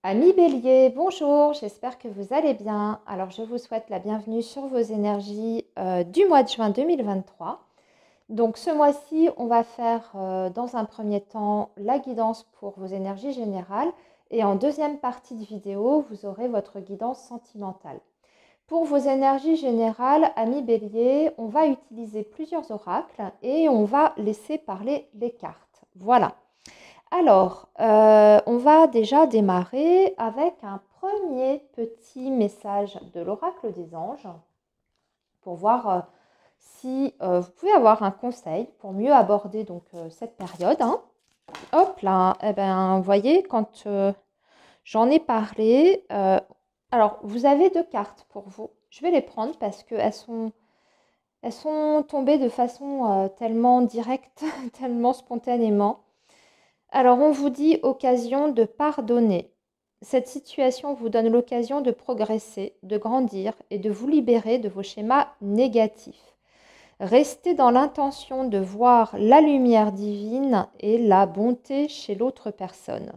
Amis Bélier, bonjour, j'espère que vous allez bien. Alors, je vous souhaite la bienvenue sur vos énergies du mois de juin 2023. Donc, ce mois-ci, on va faire dans un premier temps la guidance pour vos énergies générales et en deuxième partie de vidéo, vous aurez votre guidance sentimentale. Pour vos énergies générales, amis Bélier, on va utiliser plusieurs oracles et on va laisser parler les cartes. Voilà. Alors, on va déjà démarrer avec un premier petit message de l'oracle des anges pour voir si vous pouvez avoir un conseil pour mieux aborder donc cette période, hein. Hop là, eh ben, vous voyez, quand j'en ai parlé, alors vous avez deux cartes pour vous. Je vais les prendre parce elles sont tombées de façon tellement directe, tellement spontanément. Alors, on vous dit occasion de pardonner. Cette situation vous donne l'occasion de progresser, de grandir et de vous libérer de vos schémas négatifs. Restez dans l'intention de voir la lumière divine et la bonté chez l'autre personne.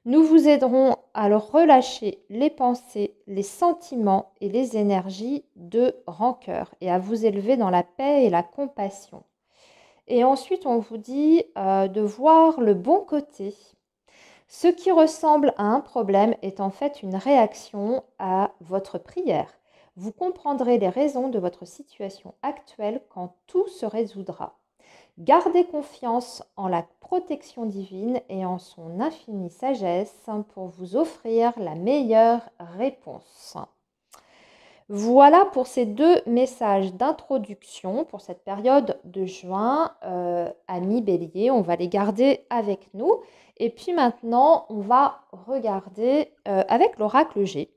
Nous vous aiderons à relâcher les pensées, les sentiments et les énergies de rancœur et à vous élever dans la paix et la compassion. Et ensuite, on vous dit de voir le bon côté. Ce qui ressemble à un problème est en fait une réaction à votre prière. Vous comprendrez les raisons de votre situation actuelle quand tout se résoudra. Gardez confiance en la protection divine et en son infinie sagesse pour vous offrir la meilleure réponse. Voilà pour ces deux messages d'introduction pour cette période de juin. Amis Bélier, on va les garder avec nous. Et puis maintenant, on va regarder avec l'oracle G.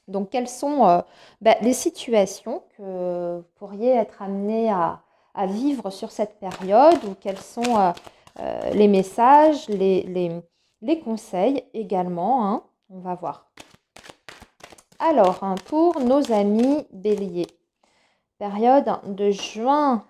Donc, quelles sont les situations que vous pourriez être amené à vivre sur cette période ou quels sont les messages, les conseils également, hein. On va voir. Alors, hein, pour nos amis Bélier, période de juin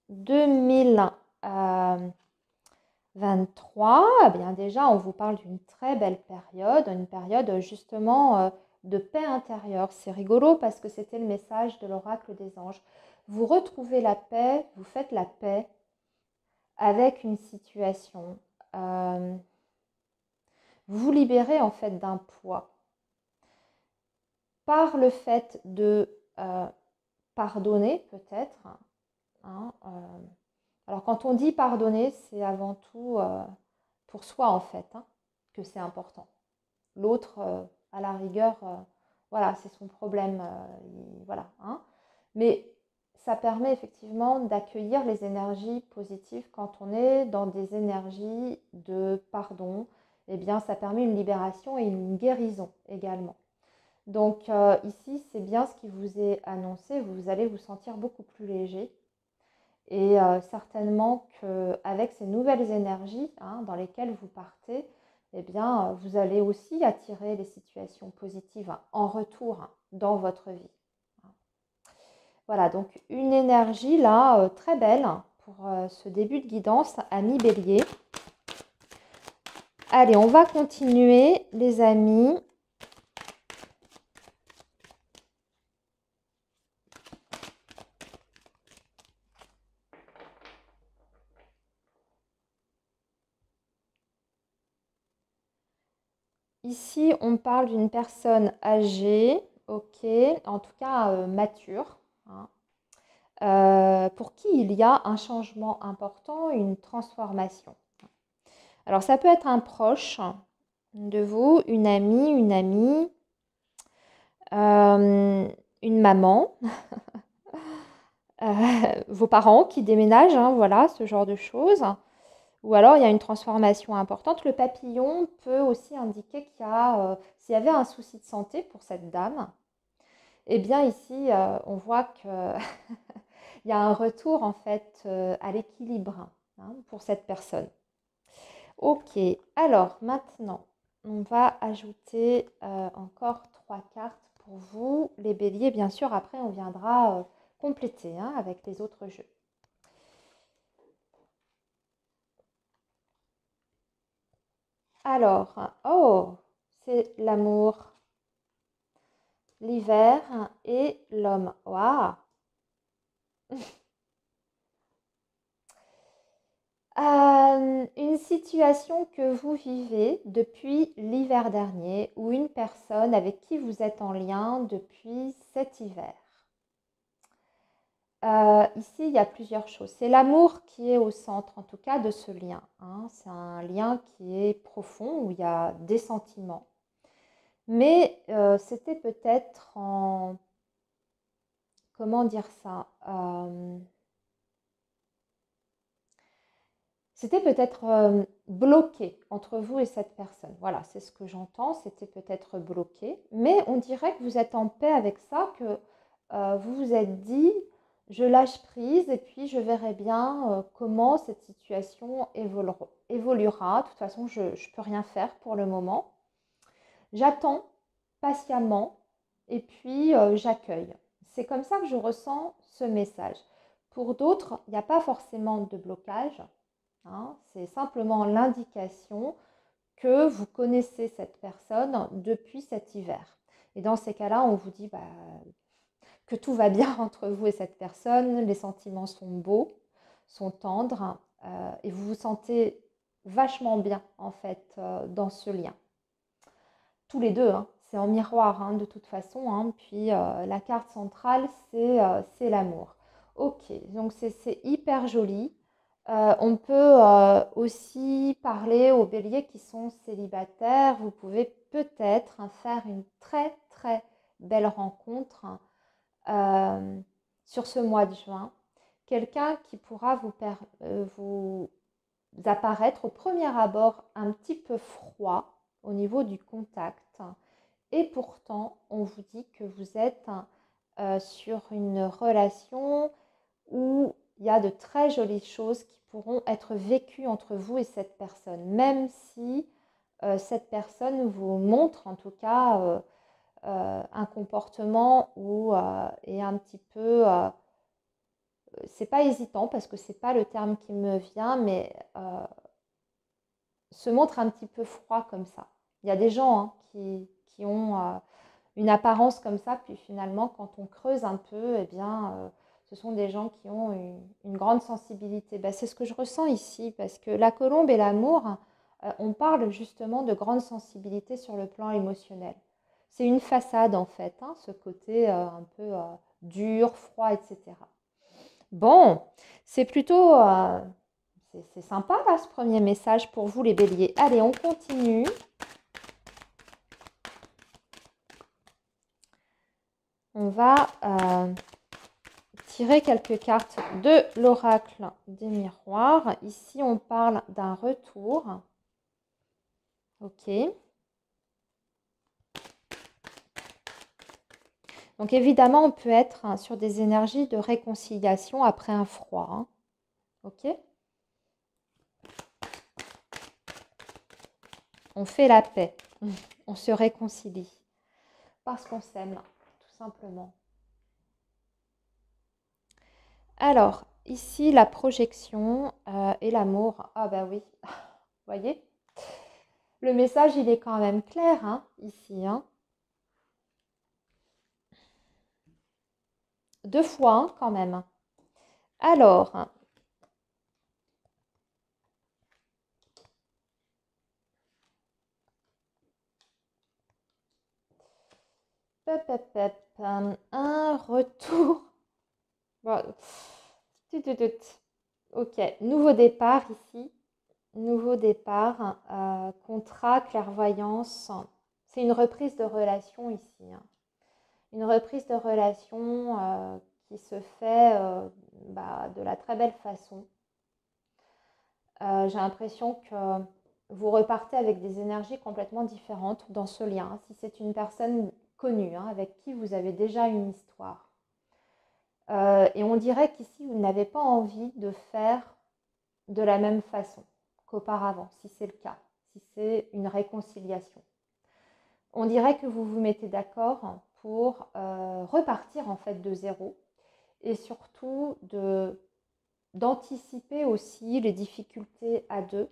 2023, eh bien déjà, on vous parle d'une très belle période, une période justement de paix intérieure. C'est rigolo parce que c'était le message de l'oracle des anges. Vous retrouvez la paix, vous faites la paix avec une situation. Vous vous libérez en fait d'un poids. Par le fait de pardonner peut-être, hein, alors quand on dit pardonner, c'est avant tout pour soi en fait, hein, que c'est important. L'autre, à la rigueur, voilà, c'est son problème, voilà, hein. Mais ça permet effectivement d'accueillir les énergies positives quand on est dans des énergies de pardon. Eh bien, ça permet une libération et une guérison également. Donc ici, c'est bien ce qui vous est annoncé. Vous allez vous sentir beaucoup plus léger. Et certainement qu'avec ces nouvelles énergies, hein, dans lesquelles vous partez, eh bien, vous allez aussi attirer les situations positives, hein, en retour, hein, dans votre vie. Voilà, donc une énergie là très belle pour ce début de guidance, amis Bélier. Allez, on va continuer, les amis. Ici, on parle d'une personne âgée, ok, en tout cas mature, hein, pour qui il y a un changement important, une transformation. Alors, ça peut être un proche de vous, une amie, une maman, vos parents qui déménagent, hein, voilà, ce genre de choses. Ou alors, il y a une transformation importante. Le papillon peut aussi indiquer qu'il y a, s'il y avait un souci de santé pour cette dame, eh bien ici, on voit qu'il y a un retour en fait à l'équilibre, hein, pour cette personne. Ok, alors maintenant, on va ajouter encore 3 cartes pour vous, les béliers. Bien sûr, après, on viendra compléter, hein, avec les autres jeux. Alors, oh, c'est l'amour, l'hiver et l'homme. Waouh! Une situation que vous vivez depuis l'hiver dernier ou une personne avec qui vous êtes en lien depuis cet hiver. Ici, il y a plusieurs choses. C'est l'amour qui est au centre, en tout cas, de ce lien, hein. C'est un lien qui est profond, où il y a des sentiments. Mais c'était peut-être en... Comment dire ça? C'était peut-être bloqué entre vous et cette personne. Voilà, c'est ce que j'entends. C'était peut-être bloqué. Mais on dirait que vous êtes en paix avec ça, que vous vous êtes dit, je lâche prise et puis je verrai bien comment cette situation évoluera. De toute façon, je ne peux rien faire pour le moment. J'attends patiemment et puis j'accueille. C'est comme ça que je ressens ce message. Pour d'autres, il n'y a pas forcément de blocage, hein. C'est simplement l'indication que vous connaissez cette personne depuis cet hiver. Et dans ces cas-là, on vous dit que tout va bien entre vous et cette personne, les sentiments sont beaux, sont tendres, et vous vous sentez vachement bien en fait dans ce lien. Tous les deux, hein, c'est en miroir hein, de toute façon. Hein. Puis la carte centrale, c'est l'amour. Ok, donc c'est hyper joli. On peut aussi parler aux béliers qui sont célibataires. Vous pouvez peut-être faire une très très belle rencontre sur ce mois de juin. Quelqu'un qui pourra vous apparaître au premier abord un petit peu froid au niveau du contact. Et pourtant, on vous dit que vous êtes sur une relation où il y a de très jolies choses qui pourront être vécues entre vous et cette personne, même si cette personne vous montre en tout cas un comportement où est un petit peu, c'est pas hésitant parce que c'est pas le terme qui me vient, mais se montre un petit peu froid comme ça. Il y a des gens hein, qui ont une apparence comme ça, puis finalement, quand on creuse un peu, eh bien, ce sont des gens qui ont une grande sensibilité. Ben, c'est ce que je ressens ici, parce que la colombe et l'amour, on parle justement de grande sensibilité sur le plan émotionnel. C'est une façade en fait, hein, ce côté un peu dur, froid, etc. Bon, c'est plutôt... c'est sympa là ce premier message pour vous les béliers. Allez, on continue. On va tirer quelques cartes de l'oracle des miroirs. Ici, on parle d'un retour. Ok. Donc évidemment, on peut être sur des énergies de réconciliation après un froid. Hein. Ok. On fait la paix. On se réconcilie. Parce qu'on s'aime, tout simplement. Alors, ici, la projection et l'amour. Ah bah oui, vous voyez. Le message, il est quand même clair, hein, ici. Hein. 2 fois, hein, quand même. Alors, un retour. Ok, nouveau départ ici. Nouveau départ, contrat, clairvoyance. C'est une reprise de relation ici. Hein. Une reprise de relation qui se fait de la très belle façon. J'ai l'impression que vous repartez avec des énergies complètement différentes dans ce lien. Si c'est une personne connue, hein, avec qui vous avez déjà une histoire. Et on dirait qu'ici, vous n'avez pas envie de faire de la même façon qu'auparavant, si c'est le cas, si c'est une réconciliation. On dirait que vous vous mettez d'accord pour repartir en fait de zéro et surtout d'anticiper aussi les difficultés à deux.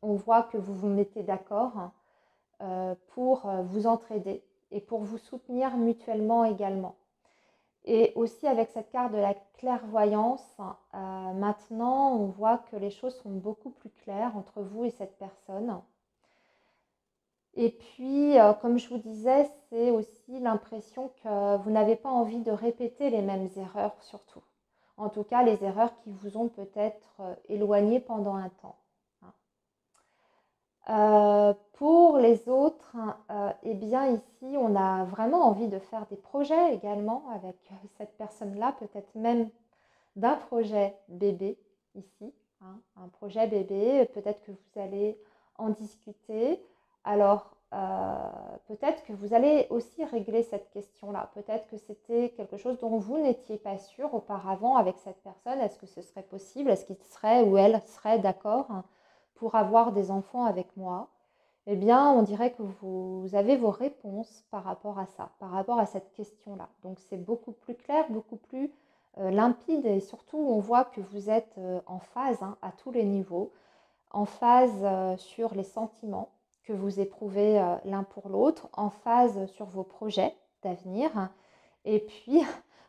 On voit que vous vous mettez d'accord pour vous entraider et pour vous soutenir mutuellement également. Et aussi avec cette carte de la clairvoyance, maintenant on voit que les choses sont beaucoup plus claires entre vous et cette personne. Et puis, comme je vous disais, c'est aussi l'impression que vous n'avez pas envie de répéter les mêmes erreurs surtout. En tout cas, les erreurs qui vous ont peut-être éloigné pendant un temps. Pour les autres, eh bien ici, on a vraiment envie de faire des projets également avec cette personne-là, peut-être même d'un projet bébé ici, un projet bébé, peut-être que vous allez en discuter. Alors, peut-être que vous allez aussi régler cette question-là. Peut-être que c'était quelque chose dont vous n'étiez pas sûr auparavant avec cette personne. Est-ce que ce serait possible? Est-ce qu'il serait ou elle serait d'accord pour avoir des enfants avec moi? Eh bien, on dirait que vous avez vos réponses par rapport à ça, par rapport à cette question-là. Donc, c'est beaucoup plus clair, beaucoup plus limpide et surtout, on voit que vous êtes en phase à tous les niveaux, en phase sur les sentiments que vous éprouvez l'un pour l'autre, en phase sur vos projets d'avenir et puis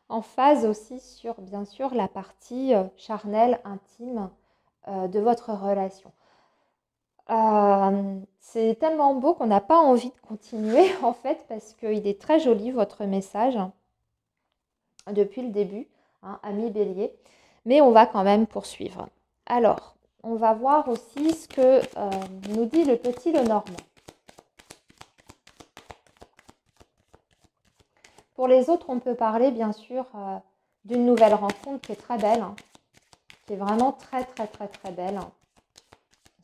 en phase aussi sur, bien sûr, la partie charnelle, intime de votre relation. C'est tellement beau qu'on n'a pas envie de continuer en fait parce qu'il est très joli votre message depuis le début, ami Bélier, mais on va quand même poursuivre. Alors, on va voir aussi ce que nous dit le petit Lenormand. Pour les autres, on peut parler bien sûr d'une nouvelle rencontre qui est très belle, qui est vraiment très très très très belle.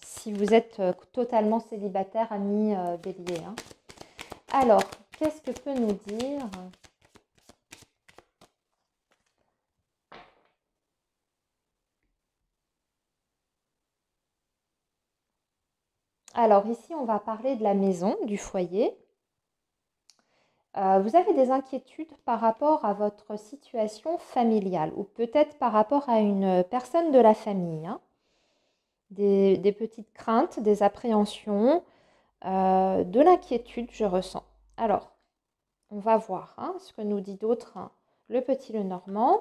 Si vous êtes totalement célibataire, ami Bélier. Alors, qu'est-ce que peut nous dire Alors ici, on va parler de la maison, du foyer. Vous avez des inquiétudes par rapport à votre situation familiale ou peut-être par rapport à une personne de la famille. Des petites craintes, des appréhensions, de l'inquiétude, je ressens. Alors, on va voir ce que nous dit d'autre le petit Lenormand.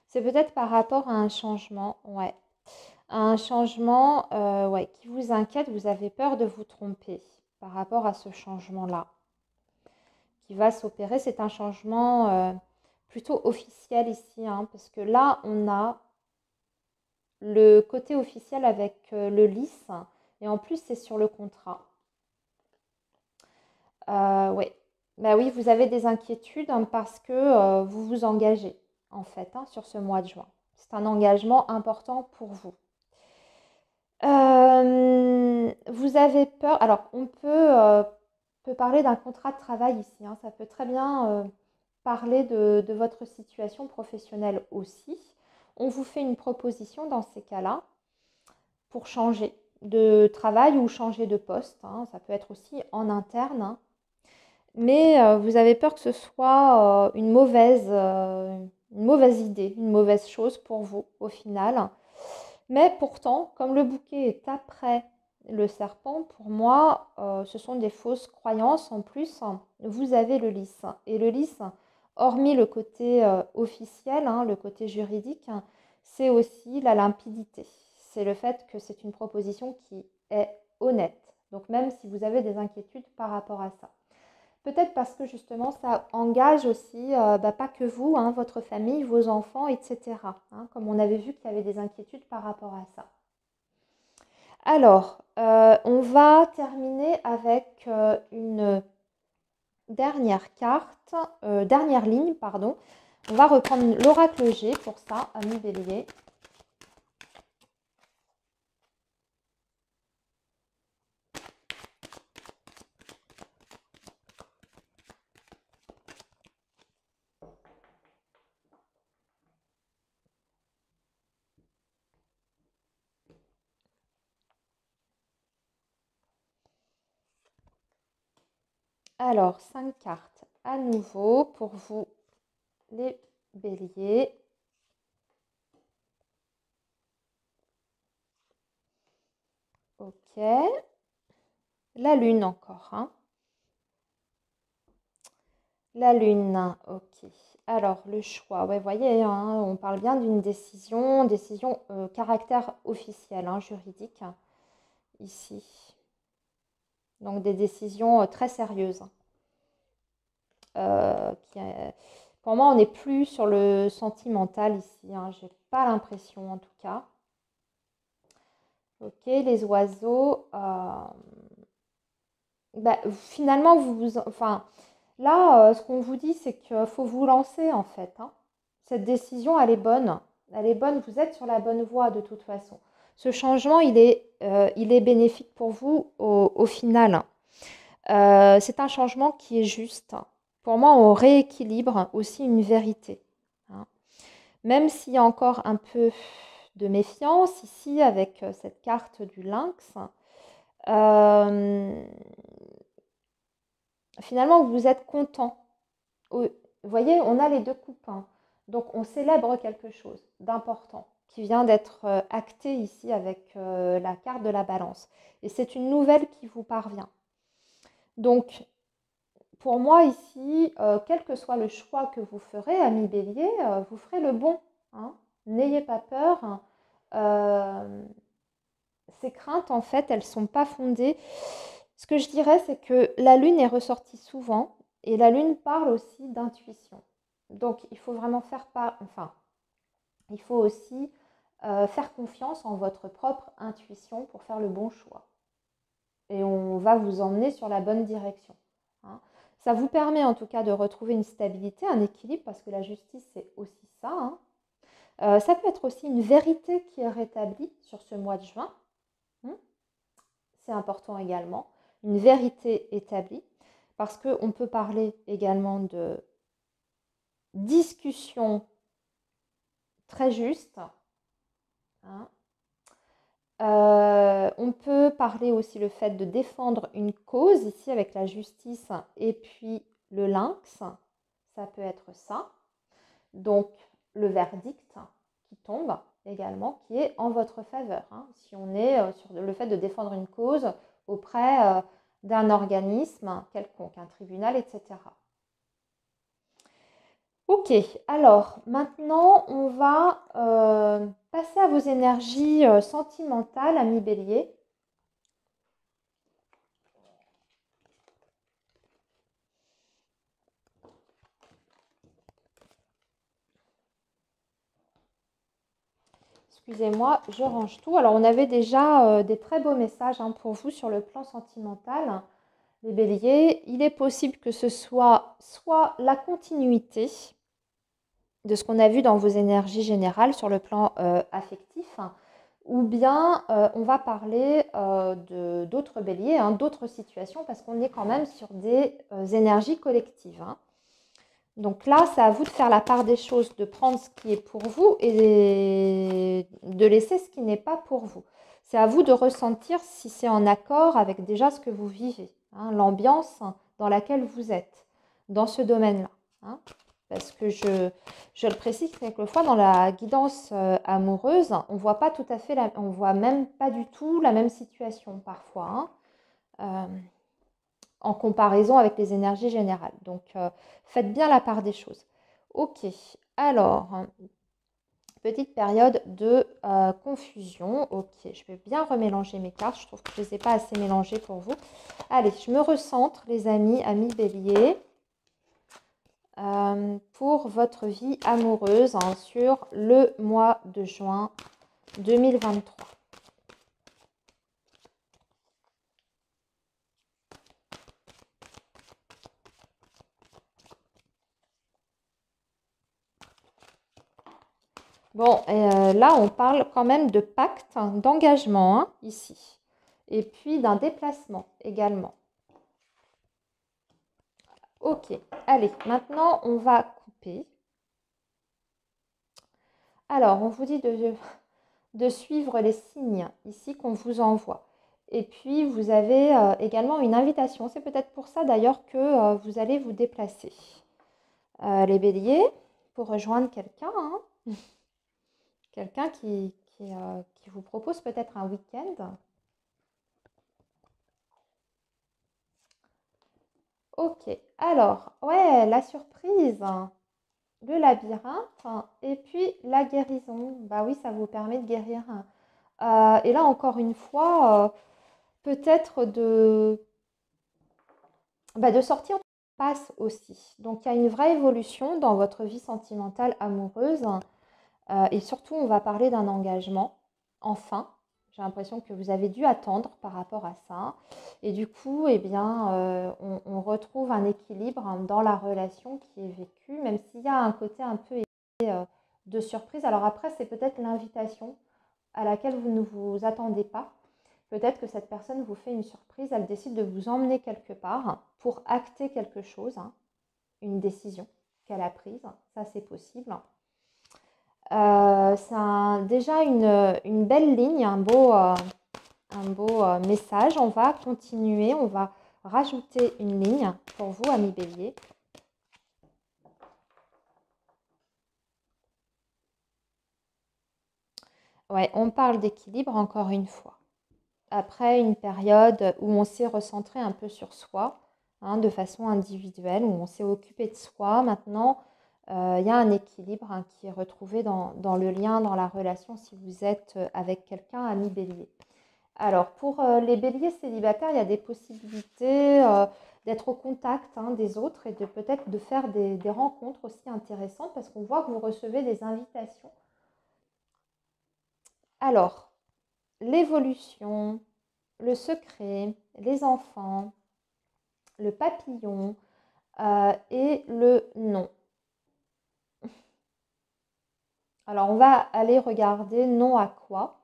C'est peut-être par rapport à un changement, ouais. Un changement ouais, qui vous inquiète, vous avez peur de vous tromper par rapport à ce changement-là qui va s'opérer. C'est un changement plutôt officiel ici, parce que là, on a le côté officiel avec le lys et en plus, c'est sur le contrat. Ouais. Bah oui, vous avez des inquiétudes parce que vous vous engagez en fait sur ce mois de juin. C'est un engagement important pour vous. Vous avez peur. Alors, on peut parler d'un contrat de travail ici. Ça peut très bien parler de votre situation professionnelle aussi. On vous fait une proposition dans ces cas-là pour changer de travail ou changer de poste. Ça peut être aussi en interne. Mais vous avez peur que ce soit une mauvaise idée, une mauvaise chose pour vous au final. Mais pourtant, comme le bouquet est après le serpent, pour moi, ce sont des fausses croyances. En plus, vous avez le lys. Et le lys, hormis le côté officiel, le côté juridique, c'est aussi la limpidité. C'est le fait que c'est une proposition qui est honnête. Donc même si vous avez des inquiétudes par rapport à ça. Peut-être parce que justement, ça engage aussi, pas que vous, votre famille, vos enfants, etc. Comme on avait vu qu'il y avait des inquiétudes par rapport à ça. Alors, on va terminer avec une dernière carte, dernière ligne, pardon. On va reprendre l'oracle G pour ça, ami Bélier. Alors, 5 cartes à nouveau pour vous, les béliers. Ok. La lune encore, hein. La lune, ok. Alors, le choix, ouais, vous voyez, hein, on parle bien d'une décision, caractère officiel, hein, juridique, ici. Donc, des décisions très sérieuses. Pour moi, on n'est plus sur le sentimental ici, hein, j'ai pas l'impression en tout cas. Ok, les oiseaux. Bah, finalement, enfin, là, ce qu'on vous dit, c'est qu'il faut vous lancer en fait, hein. Cette décision, elle est bonne. Elle est bonne, vous êtes sur la bonne voie de toute façon. Ce changement, il est bénéfique pour vous au final. C'est un changement qui est juste. Pour moi, on rééquilibre aussi une vérité, hein. Même s'il y a encore un peu de méfiance ici avec cette carte du lynx, euh, finalement, vous êtes content. Vous voyez, on a les deux coupes, hein. Donc, on célèbre quelque chose d'important qui vient d'être acté ici avec la carte de la balance. Et c'est une nouvelle qui vous parvient. Donc, pour moi ici, quel que soit le choix que vous ferez, ami Bélier, vous ferez le bon, hein. N'ayez pas peur. Ces craintes, en fait, elles ne sont pas fondées. Ce que je dirais, c'est que la lune est ressortie souvent et la lune parle aussi d'intuition. Donc, il faut vraiment il faut aussi faire confiance en votre propre intuition pour faire le bon choix. Et on va vous emmener sur la bonne direction, hein. Ça vous permet en tout cas de retrouver une stabilité, un équilibre, parce que la justice, c'est aussi ça, hein. Ça peut être aussi une vérité qui est rétablie sur ce mois de juin. C'est important également. Une vérité établie, parce qu'on peut parler également de discussion très juste, hein. On peut parler aussi le fait de défendre une cause ici avec la justice et puis le lynx, ça peut être ça. Donc le verdict qui tombe également, qui est en votre faveur, hein, si on est sur le fait de défendre une cause auprès d'un organisme quelconque, un tribunal, etc. Ok, alors maintenant on va passer à vos énergies sentimentales, ami Bélier. Excusez-moi, je range tout. Alors on avait déjà des très beaux messages, hein, pour vous sur le plan sentimental, les Béliers. Il est possible que ce soit la continuité de ce qu'on a vu dans vos énergies générales sur le plan affectif, ou bien on va parler d'autres béliers, hein, d'autres situations, parce qu'on est quand même sur des énergies collectives, hein. Donc là, c'est à vous de faire la part des choses, de prendre ce qui est pour vous et de laisser ce qui n'est pas pour vous. C'est à vous de ressentir si c'est en accord avec déjà ce que vous vivez, hein, l'ambiance dans laquelle vous êtes, dans ce domaine-là, hein. Parce que je le précise, quelquefois dans la guidance amoureuse, on voit pas tout à fait, on voit même pas du tout la même situation parfois, hein, en comparaison avec les énergies générales. Donc, faites bien la part des choses. Ok, alors, petite période de confusion. Ok, je vais bien remélanger mes cartes. Je trouve que je ne les ai pas assez mélangées pour vous. Allez, je me recentre, les amis Bélier. Pour votre vie amoureuse, hein, sur le mois de juin 2023. Bon, là, on parle quand même de pacte, hein, d'engagement, hein, ici. Et puis d'un déplacement également. Ok, allez, maintenant, on va couper. Alors, on vous dit de suivre les signes ici qu'on vous envoie. Et puis, vous avez également une invitation. C'est peut-être pour ça d'ailleurs que vous allez vous déplacer. Les béliers, pour rejoindre quelqu'un, hein, quelqu'un qui vous propose peut-être un week-end. Ok, alors, ouais, la surprise, le labyrinthe et puis la guérison. Bah oui, ça vous permet de guérir. Et là, encore une fois, peut-être de sortir de passe aussi. Donc, il y a une vraie évolution dans votre vie sentimentale amoureuse. Et surtout, on va parler d'un engagement. Enfin, j'ai l'impression que vous avez dû attendre par rapport à ça. Et du coup, eh bien, on retrouve un équilibre dans la relation qui est vécue, même s'il y a un côté un peu de surprise. Alors après, c'est peut-être l'invitation à laquelle vous ne vous attendez pas. Peut-être que cette personne vous fait une surprise, elle décide de vous emmener quelque part pour acter quelque chose, hein, une décision qu'elle a prise. Ça, c'est possible. C'est déjà une belle ligne, un beau message. On va continuer, on va rajouter une ligne pour vous, amis Bélier. Ouais, on parle d'équilibre encore une fois. Après une période où on s'est recentré un peu sur soi, hein, de façon individuelle, où on s'est occupé de soi, maintenant, il y a un équilibre, hein, qui est retrouvé dans le lien, dans la relation, si vous êtes avec quelqu'un, ami Bélier. Alors, pour les béliers célibataires, il y a des possibilités d'être au contact, hein, des autres et de peut-être de faire des rencontres aussi intéressantes parce qu'on voit que vous recevez des invitations. Alors, l'évolution, le secret, les enfants, le papillon et le non. Alors, on va aller regarder non à quoi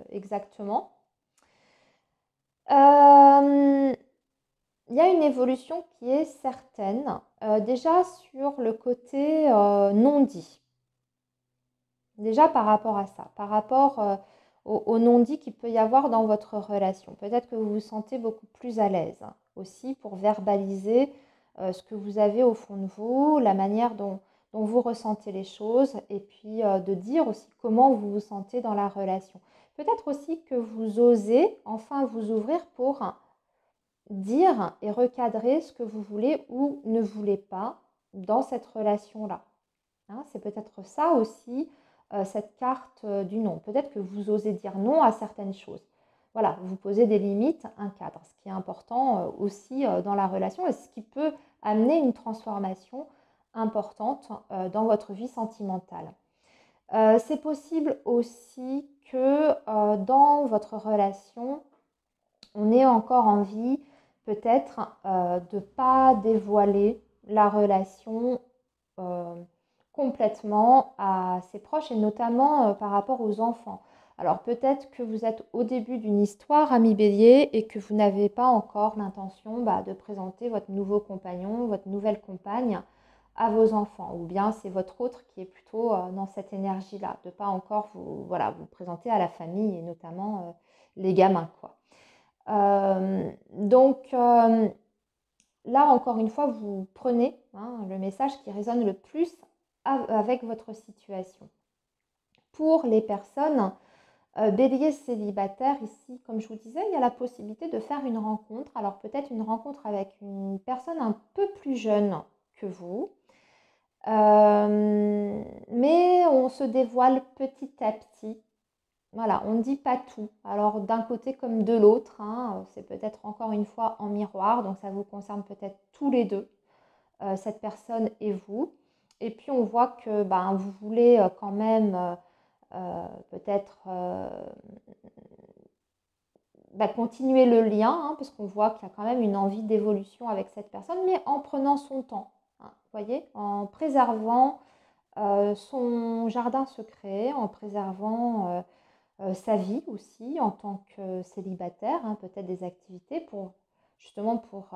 exactement. Il y a une évolution qui est certaine, déjà sur le côté non dit. Déjà par rapport à ça, par rapport au non dit qu'il peut y avoir dans votre relation. Peut-être que vous vous sentez beaucoup plus à l'aise, hein, aussi pour verbaliser ce que vous avez au fond de vous, la manière dont vous ressentez les choses et puis de dire aussi comment vous vous sentez dans la relation. Peut-être aussi que vous osez enfin vous ouvrir pour dire et recadrer ce que vous voulez ou ne voulez pas dans cette relation-là. Hein, c'est peut-être ça aussi, cette carte du non. Peut-être que vous osez dire non à certaines choses. Voilà, vous posez des limites, un cadre, ce qui est important aussi dans la relation et ce qui peut amener une transformation importante dans votre vie sentimentale. C'est possible aussi que dans votre relation, on ait encore envie peut-être de ne pas dévoiler la relation complètement à ses proches et notamment par rapport aux enfants. Alors peut-être que vous êtes au début d'une histoire, ami Bélier, et que vous n'avez pas encore l'intention de présenter votre nouveau compagnon, votre nouvelle compagne à vos enfants. Ou bien c'est votre autre qui est plutôt dans cette énergie-là, de ne pas encore vous présenter à la famille et notamment les gamins, quoi. Donc là, encore une fois, vous prenez, hein, le message qui résonne le plus avec votre situation. Pour les personnes bélier célibataires, ici, comme je vous disais, il y a la possibilité de faire une rencontre. Alors peut-être une rencontre avec une personne un peu plus jeune que vous. Mais on se dévoile petit à petit. Voilà, on ne dit pas tout. Alors d'un côté comme de l'autre, hein, c'est peut-être encore une fois en miroir, donc ça vous concerne peut-être tous les deux, cette personne et vous. Et puis on voit que vous voulez quand même peut-être continuer le lien, hein, parce qu'on voit qu'il y a quand même une envie d'évolution avec cette personne, mais en prenant son temps, hein, voyez, en préservant son jardin secret, en préservant sa vie aussi en tant que célibataire, hein, peut-être des activités pour justement pour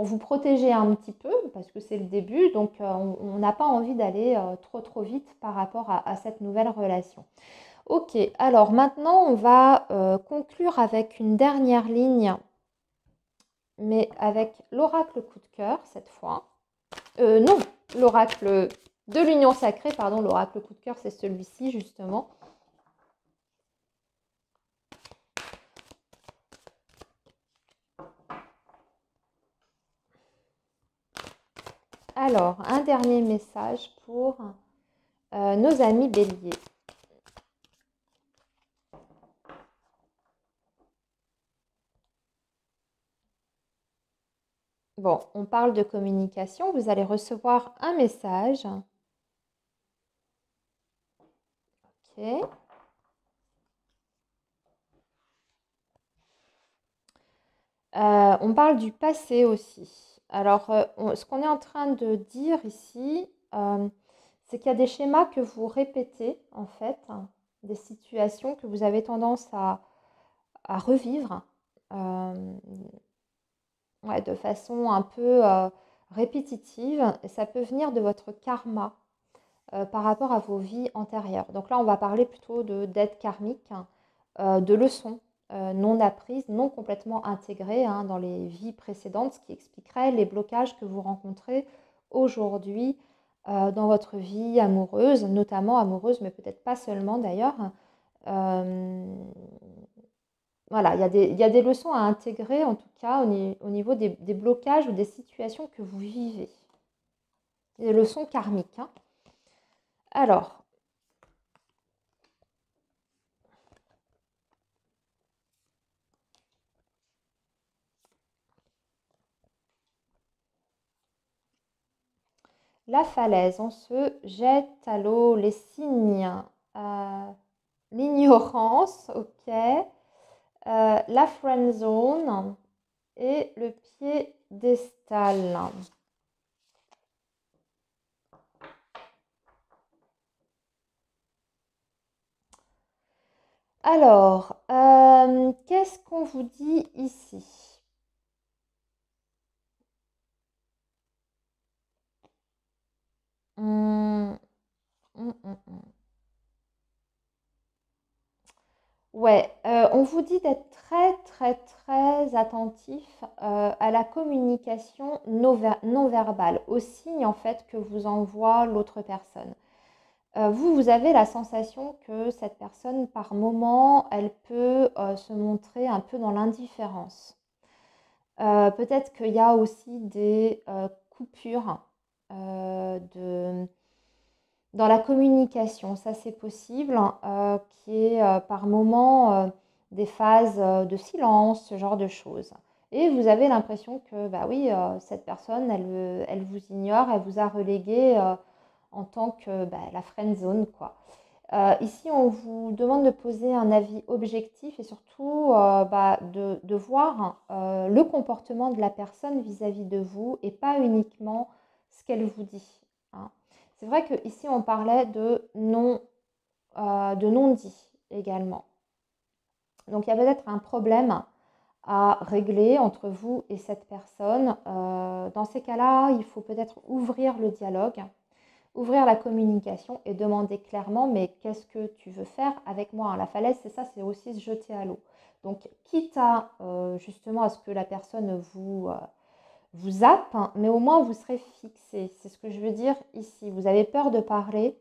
vous protéger un petit peu parce que c'est le début, donc on n'a pas envie d'aller trop vite par rapport à cette nouvelle relation. Ok, alors maintenant on va conclure avec une dernière ligne, mais avec l'oracle coup de cœur cette fois. Non, l'oracle de l'union sacrée, pardon, l'oracle coup de cœur, c'est celui-ci justement. Alors, un dernier message pour nos amis béliers. Bon, on parle de communication. Vous allez recevoir un message. Ok. On parle du passé aussi. Alors, ce qu'on est en train de dire ici, c'est qu'il y a des schémas que vous répétez, en fait, hein, des situations que vous avez tendance à revivre ouais, de façon un peu répétitive. Et ça peut venir de votre karma par rapport à vos vies antérieures. Donc là, on va parler plutôt de dettes karmiques, de leçons non apprises, non complètement intégrées hein, dans les vies précédentes, ce qui expliquerait les blocages que vous rencontrez aujourd'hui dans votre vie amoureuse, notamment amoureuse, mais peut-être pas seulement d'ailleurs. Euh, voilà, il y a des leçons à intégrer, en tout cas au niveau des blocages ou des situations que vous vivez. Des leçons karmiques. Hein. Alors, la falaise, on se jette à l'eau, les signes, l'ignorance, ok, la friend zone et le piédestal. Alors, qu'est-ce qu'on vous dit ici? Hum, hum, hum, hum. Ouais, on vous dit d'être très, très, très attentif à la communication non verbale, aux signes en fait que vous envoie l'autre personne. Vous avez la sensation que cette personne, par moment, elle peut se montrer un peu dans l'indifférence. Peut-être qu'il y a aussi des coupures de dans la communication, ça c'est possible, qu'il y ait par moment des phases de silence, ce genre de choses. Et vous avez l'impression que, bah oui, cette personne, elle vous ignore, elle vous a relégué en tant que bah, la friend zone, quoi. Ici, on vous demande de poser un avis objectif et surtout bah, de voir le comportement de la personne vis-à-vis de vous et pas uniquement ce qu'elle vous dit. Hein. C'est vrai qu'ici, on parlait de non-dit également. Donc, il y a peut-être un problème à régler entre vous et cette personne. Dans ces cas-là, il faut peut-être ouvrir le dialogue, ouvrir la communication et demander clairement, mais qu'est-ce que tu veux faire avec moi? La falaise, c'est ça, c'est aussi se jeter à l'eau. Donc, quitte à justement à ce que la personne vous zappe, hein, mais au moins vous serez fixé. C'est ce que je veux dire ici. Vous avez peur de parler.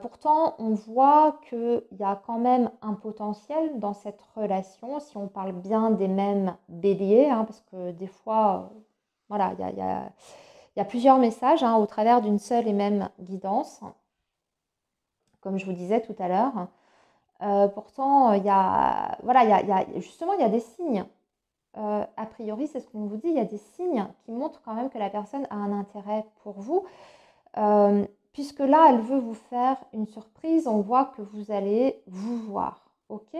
Pourtant, on voit qu'il y a quand même un potentiel dans cette relation, si on parle bien des mêmes béliers, hein, parce que des fois, voilà, il y a plusieurs messages hein, au travers d'une seule et même guidance, comme je vous disais tout à l'heure. Pourtant, il y a, voilà, justement, il y a des signes. A priori, c'est ce qu'on vous dit, il y a des signes qui montrent quand même que la personne a un intérêt pour vous. Puisque là, elle veut vous faire une surprise, on voit que vous allez vous voir. Ok?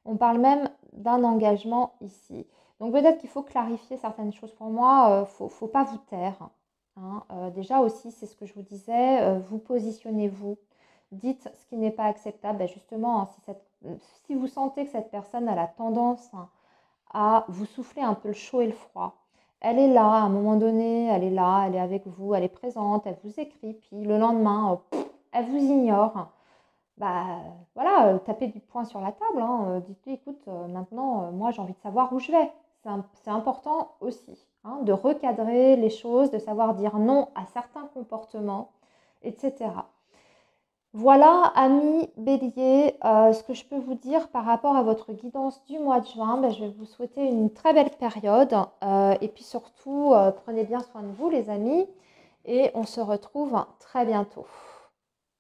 On parle même d'un engagement ici. Donc peut-être qu'il faut clarifier certaines choses pour moi. Faut pas vous taire. Hein. Déjà aussi, c'est ce que je vous disais, vous positionnez-vous. Dites ce qui n'est pas acceptable. Ben justement, hein, si vous sentez que cette personne a la tendance hein, à vous souffler un peu le chaud et le froid, elle est là, à un moment donné, elle est là, elle est avec vous, elle est présente, elle vous écrit, puis le lendemain, elle vous ignore. Bah voilà, tapez du poing sur la table, hein, dites-lui, écoute, maintenant, moi j'ai envie de savoir où je vais. C'est important aussi hein, de recadrer les choses, de savoir dire non à certains comportements, etc. Voilà, amis Bélier, ce que je peux vous dire par rapport à votre guidance du mois de juin, ben, je vais vous souhaiter une très belle période et puis surtout, prenez bien soin de vous les amis et on se retrouve très bientôt.